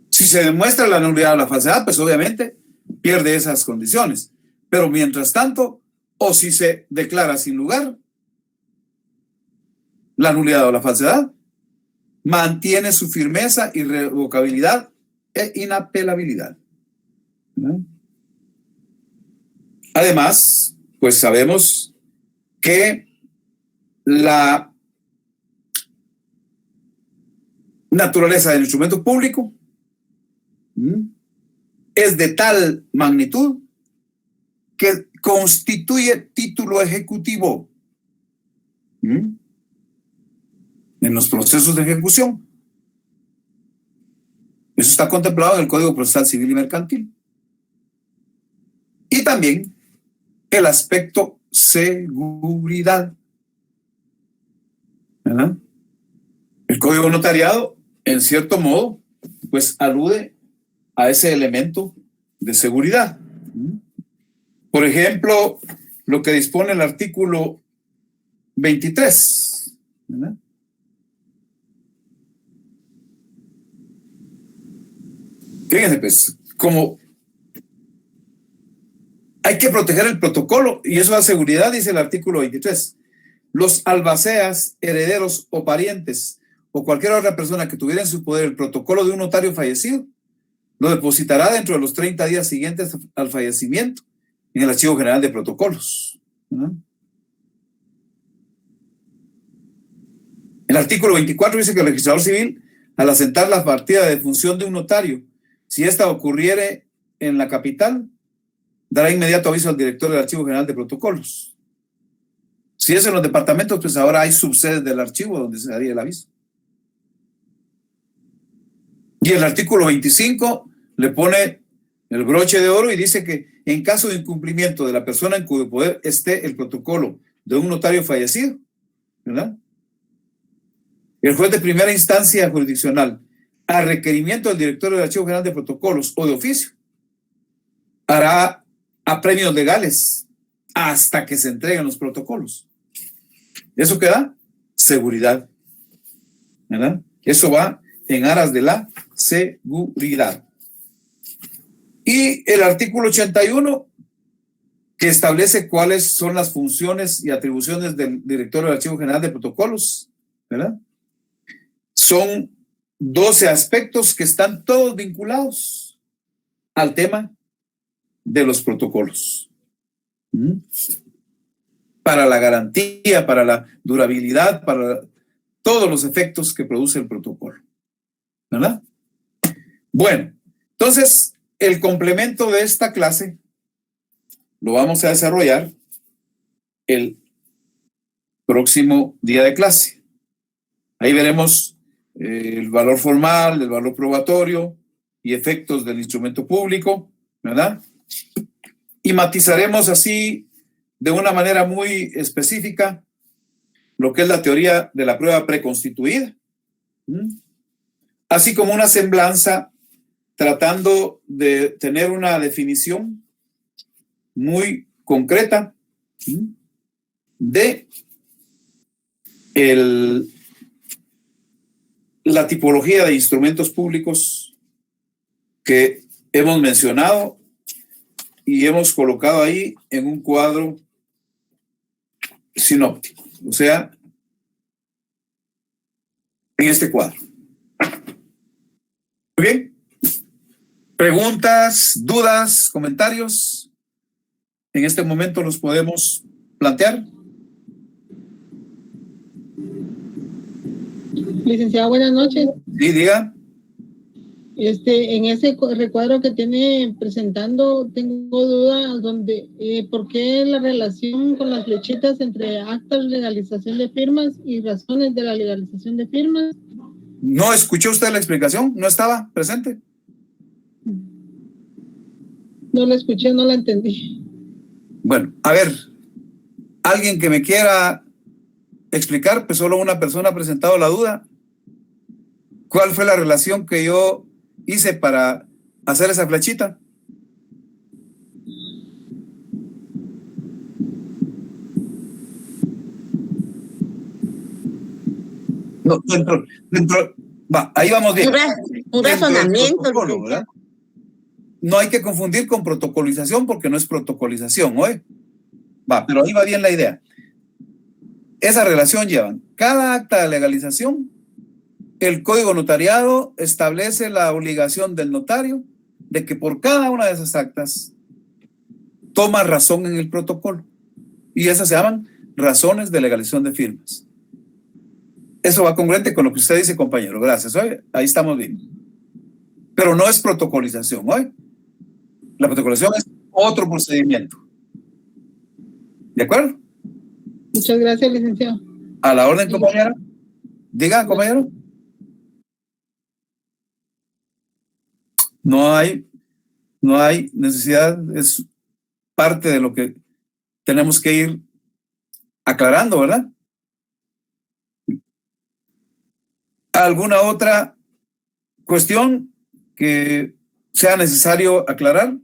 Si se demuestra la nulidad o la falsedad, pues obviamente pierde esas condiciones. Pero mientras tanto, o si se declara sin lugar la nulidad o la falsedad, mantiene su firmeza, irrevocabilidad e inapelabilidad. Además, pues sabemos que la naturaleza del instrumento público es de tal magnitud que constituye título ejecutivo en los procesos de ejecución. Eso está contemplado en el Código Procesal Civil y Mercantil. Y también el aspecto seguridad. ¿Verdad? El Código Notariado, en cierto modo, pues alude a ese elemento de seguridad. Por ejemplo, lo que dispone el artículo 23. ¿Verdad? Fíjense, pues, como hay que proteger el protocolo, y eso da seguridad, dice el artículo 23. Los albaceas, herederos o parientes, o cualquier otra persona que tuviera en su poder el protocolo de un notario fallecido, lo depositará dentro de los 30 días siguientes al fallecimiento en el Archivo General de Protocolos. ¿No? El artículo 24 dice que el registrador civil, al asentar la partida de función de un notario, si ésta ocurriere en la capital, dará inmediato aviso al director del Archivo General de Protocolos. Si es en los departamentos, pues ahora hay subsedes del archivo donde se daría el aviso. Y el artículo 25 le pone el broche de oro y dice que en caso de incumplimiento de la persona en cuyo poder esté el protocolo de un notario fallecido, ¿verdad? El juez de primera instancia jurisdiccional, a requerimiento del director del Archivo General de Protocolos o de oficio, hará apremios legales hasta que se entreguen los protocolos. ¿Eso qué da? Seguridad. ¿Verdad? Eso va en aras de la seguridad. Y el artículo 81, que establece cuáles son las funciones y atribuciones del director del Archivo General de Protocolos, ¿verdad? Son 12 aspectos que están todos vinculados al tema de los protocolos. Para la garantía, para la durabilidad, para todos los efectos que produce el protocolo. ¿Verdad? Bueno, entonces el complemento de esta clase lo vamos a desarrollar el próximo día de clase. Ahí veremos el valor formal, el valor probatorio y efectos del instrumento público, ¿verdad? Y matizaremos así de una manera muy específica lo que es la teoría de la prueba preconstituida, así como una semblanza tratando de tener una definición muy concreta de la tipología de instrumentos públicos que hemos mencionado y hemos colocado ahí en un cuadro sinóptico, o sea, en este cuadro. Muy bien. Preguntas, dudas, comentarios. En este momento los podemos plantear. Licenciado, buenas noches. Sí, diga. En ese recuadro que tiene presentando, tengo dudas donde, ¿por qué la relación con las flechitas entre actas de legalización de firmas y razones de la legalización de firmas? ¿No escuchó usted la explicación? ¿No estaba presente? No la escuché, no la entendí. Bueno, a ver, alguien que me quiera explicar, pues solo una persona ha presentado la duda. ¿Cuál fue la relación que yo hice para hacer esa flechita? No, va, ahí vamos bien. Un razonamiento. ¿Verdad? No hay que confundir con protocolización porque no es protocolización, ¿oye? Va, pero ahí va bien la idea. Esa relación llevan cada acta de legalización. El Código Notariado establece la obligación del notario de que por cada una de esas actas toma razón en el protocolo. Y esas se llaman razones de legalización de firmas. Eso va congruente con lo que usted dice, compañero. Gracias. Oye, ahí estamos bien. pero no es protocolización, ¿oye? La protocolización es otro procedimiento. ¿De acuerdo? Muchas gracias, licenciado. A la orden, compañera. Diga, compañero. No hay necesidad, es parte de lo que tenemos que ir aclarando, ¿verdad? ¿Alguna otra cuestión que sea necesario aclarar?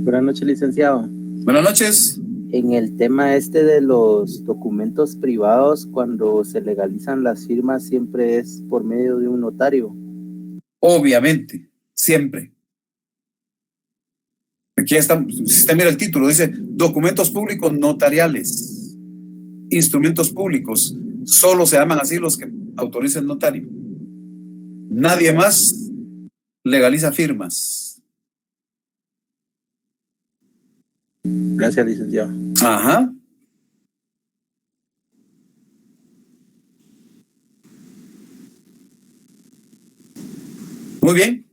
Buenas noches, licenciado. Buenas noches. En el tema de los documentos privados, cuando se legalizan las firmas, siempre es por medio de un notario. Obviamente, siempre. Aquí está, si usted mira el título, dice documentos públicos notariales, instrumentos públicos. Solo se llaman así los que autoriza el notario. Nadie más legaliza firmas. Gracias, licenciado. Ajá. Muy bien.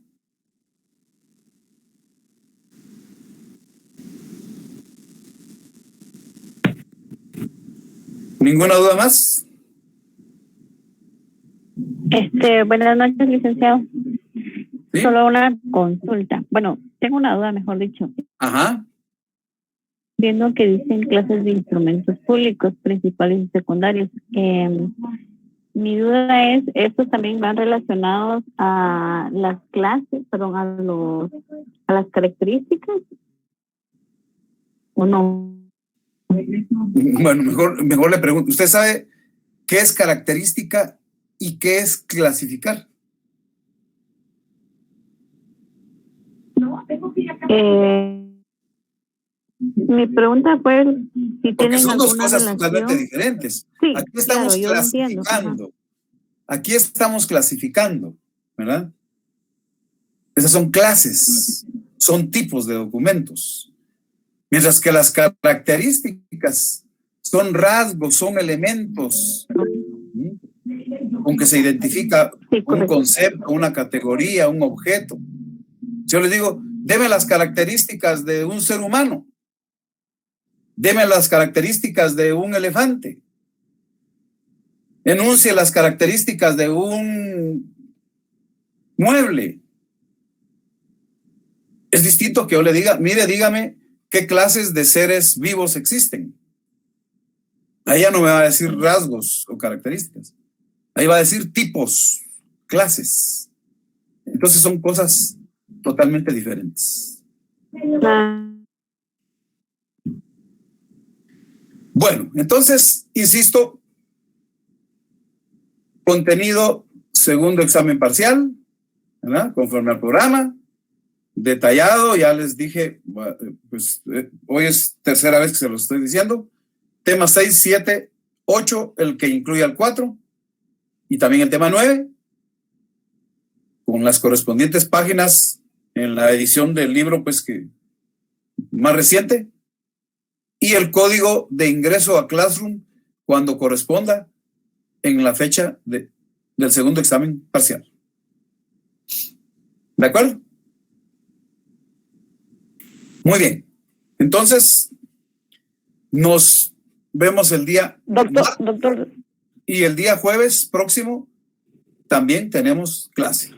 ¿Ninguna duda más? Buenas noches, licenciado. ¿Sí? Solo una consulta. Bueno, tengo una duda, mejor dicho. Ajá. Viendo que dicen clases de instrumentos públicos, principales y secundarios. Mi duda es, ¿estos también van relacionados a las clases, perdón, a las características? ¿O no? Bueno, mejor le pregunto. ¿Usted sabe qué es característica y qué es clasificar? Mi pregunta fue si Porque tienen son dos alguna cosas relación. totalmente diferentes. Sí, Aquí estamos claro, yo entiendo. clasificando. Aquí estamos clasificando, ¿verdad? Esas son clases, son tipos de documentos. Mientras que las características son rasgos, son elementos, con que se identifica un concepto, una categoría, un objeto. Yo les digo, deme las características de un ser humano, deme las características de un elefante, enuncie las características de un mueble. Es distinto que yo le diga, mire, dígame qué clases de seres vivos existen. Ahí ya no me va a decir rasgos o características. Ahí va a decir tipos, clases. Entonces son cosas totalmente diferentes. Bueno, entonces, insisto, contenido segundo examen parcial, ¿verdad? Conforme al programa, detallado, ya les dije, pues hoy es tercera vez que se lo estoy diciendo. Tema 6, 7, 8, el que incluye al 4, y también el tema 9, con las correspondientes páginas en la edición del libro, pues que más reciente, y el código de ingreso a Classroom cuando corresponda en la fecha del segundo examen parcial. ¿De acuerdo? Muy bien. Entonces, nos vemos el día Doctor. Y el día jueves próximo también tenemos clase.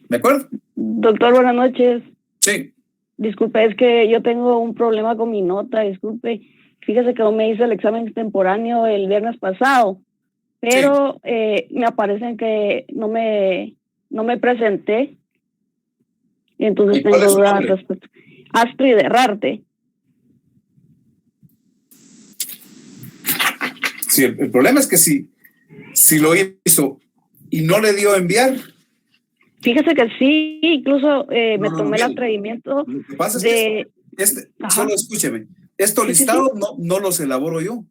¿De acuerdo? Doctor, buenas noches. Sí. Disculpe, es que yo tengo un problema con mi nota, disculpe. Fíjese que no me hice el examen extemporáneo el viernes pasado, pero sí. Me aparecen que no me presenté. Y entonces tengo dudas respecto. Astrid Herrarte. Sí, el problema es que si lo hizo y no le dio a enviar. Fíjese que sí, incluso me tomé el atrevimiento. Lo que pasa es que solo escúcheme, esto listado sí. No los elaboro yo.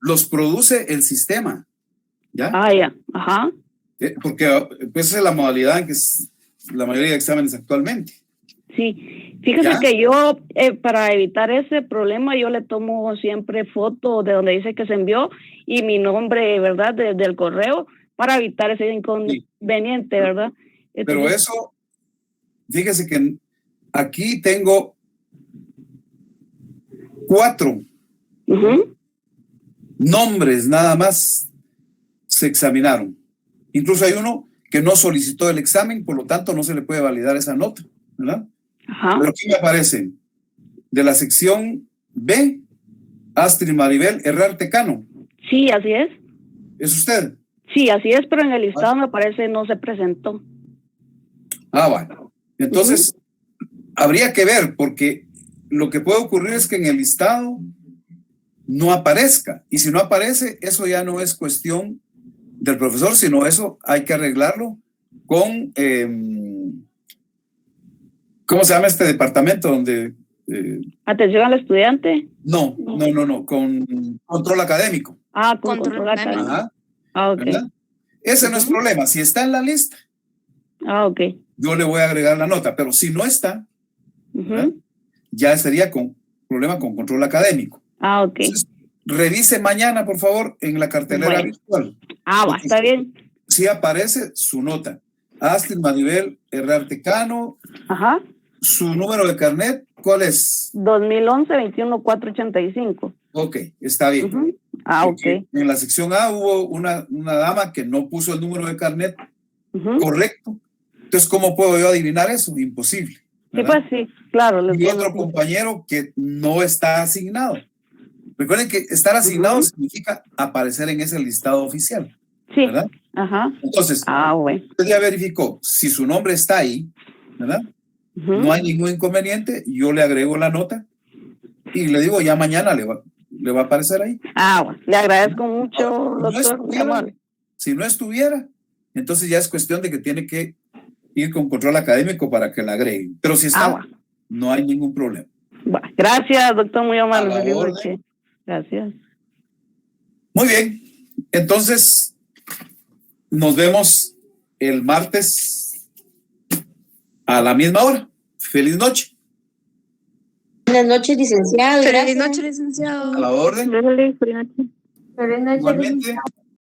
los produce el sistema, ¿ya? Ah, ya, ajá. Porque pues, esa es la modalidad en que la mayoría de exámenes actualmente. Sí, fíjese ¿Ya? que yo, para evitar ese problema, yo le tomo siempre foto de donde dice que se envió y mi nombre, ¿verdad?, del correo, para evitar ese inconveniente, ¿verdad? Pero Entonces, eso, fíjese que aquí tengo 4 ujú, nombres nada más se examinaron. Incluso hay uno que no solicitó el examen, por lo tanto no se le puede validar esa nota, ¿verdad? ajá. Pero aquí me aparecen de la sección B, Astrid Maribel Herrarte Cano. Sí, así es. ¿Es usted? Sí, así es, pero en el listado me parece no se presentó. Ah, bueno. Entonces, habría que ver, porque lo que puede ocurrir es que en el listado no aparezca. Y si no aparece, eso ya no es cuestión del profesor, sino eso hay que arreglarlo con, ¿cómo se llama este departamento donde... Atención al estudiante. no, con control académico. Ah, con control académico. Ajá, Ah, ok. ¿verdad? Ese no es problema. Si está en la lista, Ah, ok. yo le voy a agregar la nota, pero si no está, ¿verdad? Ya sería con problema con control académico. Ah, ok. Entonces, revise mañana, por favor, en la cartelera Bueno. virtual. Ah, va, está bien. Sí aparece su nota. Astrid Maribel Herrarte Cano. Ajá. Su número de carnet, ¿cuál es? 2011-21485. Ok, está bien. Ah, ok. Porque en la sección A hubo una dama que no puso el número de carnet correcto. Entonces, ¿cómo puedo yo adivinar eso? Imposible. ¿verdad? Sí, pues sí, claro. Y otro compañero que no está asignado. Recuerden que estar asignado significa aparecer en ese listado oficial. Sí. ¿Verdad? Ajá. Entonces, Bueno. usted ya verificó si su nombre está ahí, ¿verdad? No hay ningún inconveniente, yo le agrego la nota y le digo, ya mañana le va a aparecer ahí. Bueno, le agradezco mucho, doctor. Si no estuviera, entonces ya es cuestión de que tiene que ir con control académico para que la agreguen. Pero si está, no hay ningún problema. Gracias, doctor, muy amable. A la orden. Gracias. Muy bien, entonces nos vemos el martes a la misma hora. Feliz noche. Buenas noches, licenciado. Feliz noche, licenciado. A la orden. Feliz noche. Feliz noche, Igualmente.